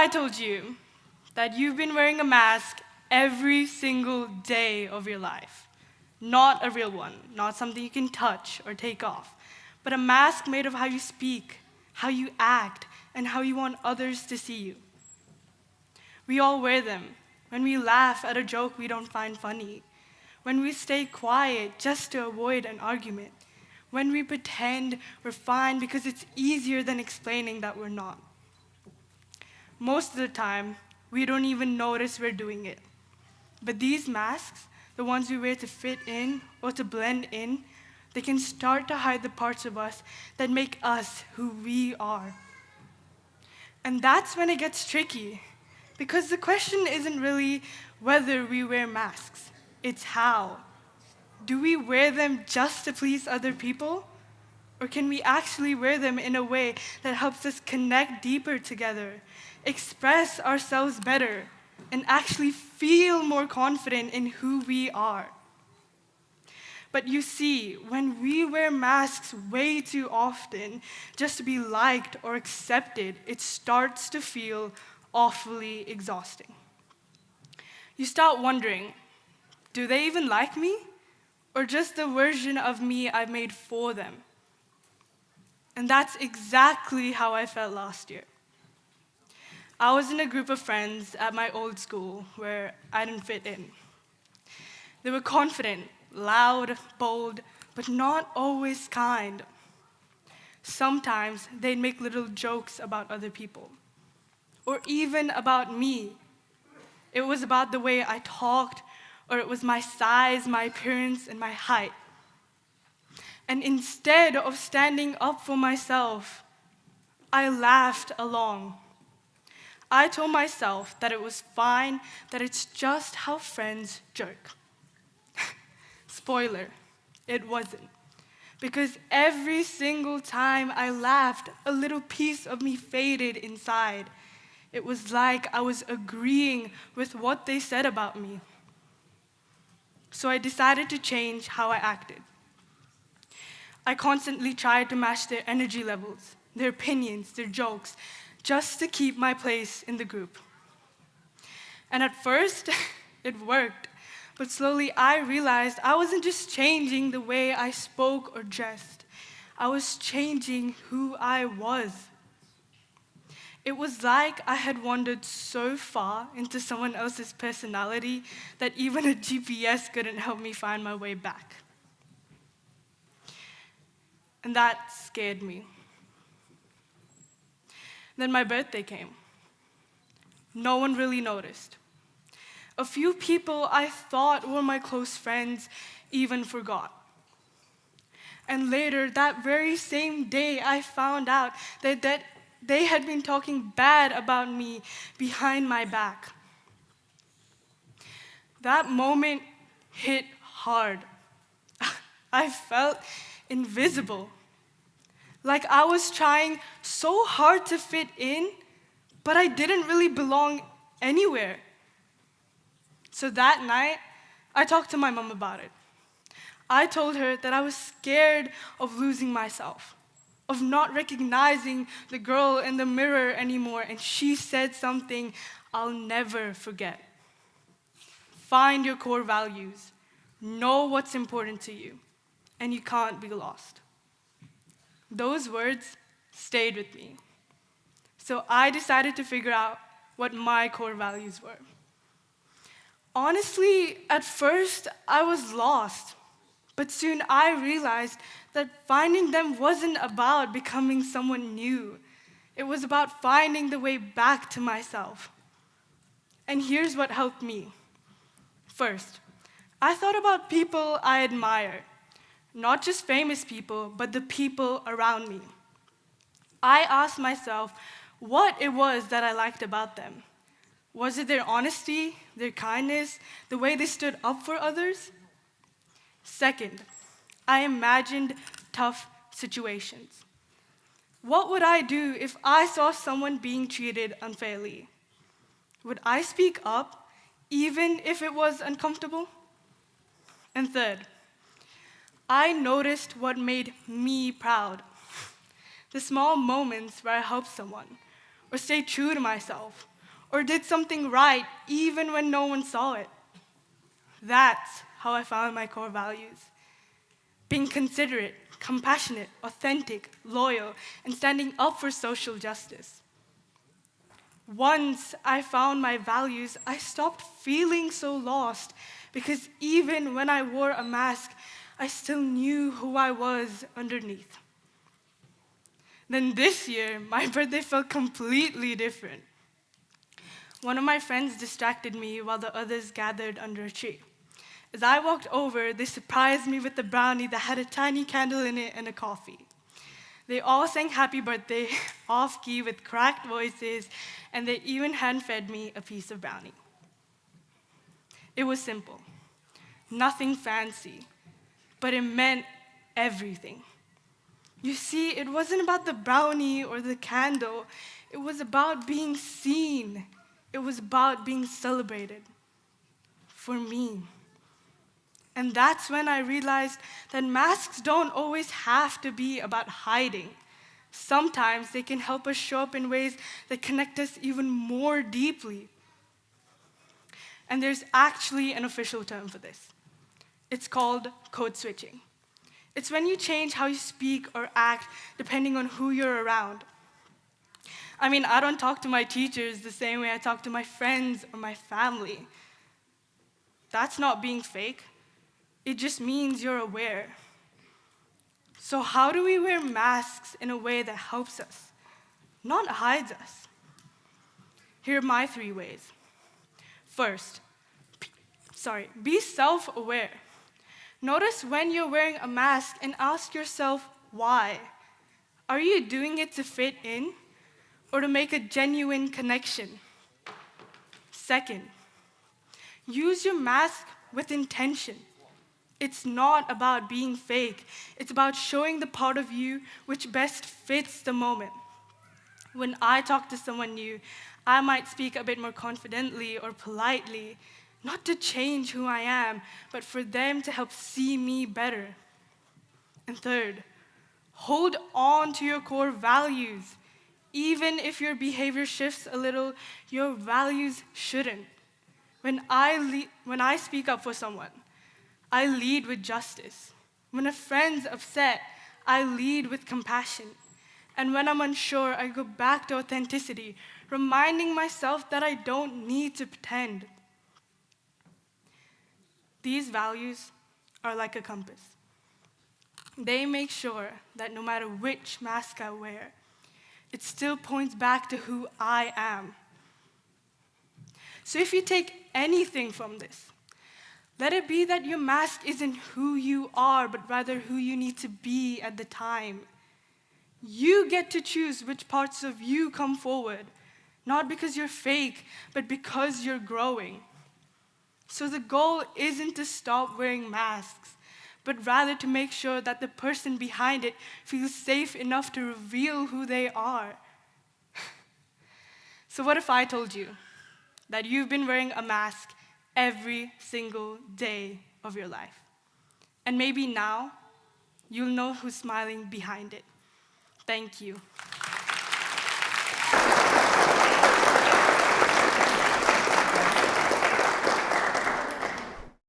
I told you that you've been wearing a mask every single day of your life? Not a real one, not something you can touch or take off, but a mask made of how you speak, how you act, and how you want others to see you. We all wear them when we laugh at a joke we don't find funny, when we stay quiet just to avoid an argument, when we pretend we're fine because it's easier than explaining that we're not. Most of the time, we don't even notice we're doing it. But these masks, the ones we wear to fit in or to blend in, they can start to hide the parts of us that make us who we are. And that's when it gets tricky, because the question isn't really whether we wear masks, it's how. Do we wear them just to please other people? Or can we actually wear them in a way that helps us connect deeper together, express ourselves better, and actually feel more confident in who we are? But you see, when we wear masks way too often just to be liked or accepted, it starts to feel awfully exhausting. You start wondering, do they even like me? Or just the version of me I've made for them? And that's exactly how I felt last year. I was in a group of friends at my old school where I didn't fit in. They were confident, loud, bold, but not always kind. Sometimes they'd make little jokes about other people, or even about me. It was about the way I talked, or it was my size, my appearance, and my height. And instead of standing up for myself, I laughed along. I told myself that it was fine, that it's just how friends jerk. Spoiler, it wasn't. Because every single time I laughed, a little piece of me faded inside. It was like I was agreeing with what they said about me. So I decided to change how I acted. I constantly tried to match their energy levels, their opinions, their jokes, just to keep my place in the group. And at first, it worked. But slowly I realized I wasn't just changing the way I spoke or dressed. I was changing who I was. It was like I had wandered so far into someone else's personality that even a GPS couldn't help me find my way back. And that scared me. Then my birthday came. No one really noticed. A few people I thought were my close friends even forgot. And later, that very same day, I found out that they had been talking bad about me behind my back. That moment hit hard. I felt invisible. Like I was trying so hard to fit in, but I didn't really belong anywhere. So that night, I talked to my mom about it. I told her that I was scared of losing myself, of not recognizing the girl in the mirror anymore, and she said something I'll never forget. Find your core values, know what's important to you, and you can't be lost. Those words stayed with me. So I decided to figure out what my core values were. Honestly, at first, I was lost. But soon I realized that finding them wasn't about becoming someone new. It was about finding the way back to myself. And here's what helped me. First, I thought about people I admire. Not just famous people, but the people around me. I asked myself what it was that I liked about them. Was it their honesty, their kindness, the way they stood up for others? Second, I imagined tough situations. What would I do if I saw someone being treated unfairly? Would I speak up, even if it was uncomfortable? And third, I noticed what made me proud. The small moments where I helped someone, or stayed true to myself, or did something right even when no one saw it. That's how I found my core values. Being considerate, compassionate, authentic, loyal, and standing up for social justice. Once I found my values, I stopped feeling so lost because even when I wore a mask, I still knew who I was underneath. Then this year, my birthday felt completely different. One of my friends distracted me while the others gathered under a tree. As I walked over, they surprised me with a brownie that had a tiny candle in it and a coffee. They all sang happy birthday off key with cracked voices, and they even hand-fed me a piece of brownie. It was simple, nothing fancy, but it meant everything. You see, it wasn't about the brownie or the candle. It was about being seen. It was about being celebrated. For me. And that's when I realized that masks don't always have to be about hiding. Sometimes they can help us show up in ways that connect us even more deeply. And there's actually an official term for this. It's called code switching. It's when you change how you speak or act depending on who you're around. I mean, I don't talk to my teachers the same way I talk to my friends or my family. That's not being fake. It just means you're aware. So how do we wear masks in a way that helps us, not hides us? Here are my 3 ways. First, be self-aware. Notice when you're wearing a mask and ask yourself why. Are you doing it to fit in or to make a genuine connection? Second, use your mask with intention. It's not about being fake. It's about showing the part of you which best fits the moment. When I talk to someone new, I might speak a bit more confidently or politely, not to change who I am, but for them to help see me better. And third, hold on to your core values. Even if your behavior shifts a little, your values shouldn't. When I speak up for someone, I lead with justice. When a friend's upset, I lead with compassion. And when I'm unsure, I go back to authenticity, reminding myself that I don't need to pretend. These values are like a compass. They make sure that no matter which mask I wear, it still points back to who I am. So if you take anything from this, let it be that your mask isn't who you are, but rather who you need to be at the time. You get to choose which parts of you come forward, not because you're fake, but because you're growing. So the goal isn't to stop wearing masks, but rather to make sure that the person behind it feels safe enough to reveal who they are. So what if I told you that you've been wearing a mask every single day of your life? And maybe now, you'll know who's smiling behind it. Thank you.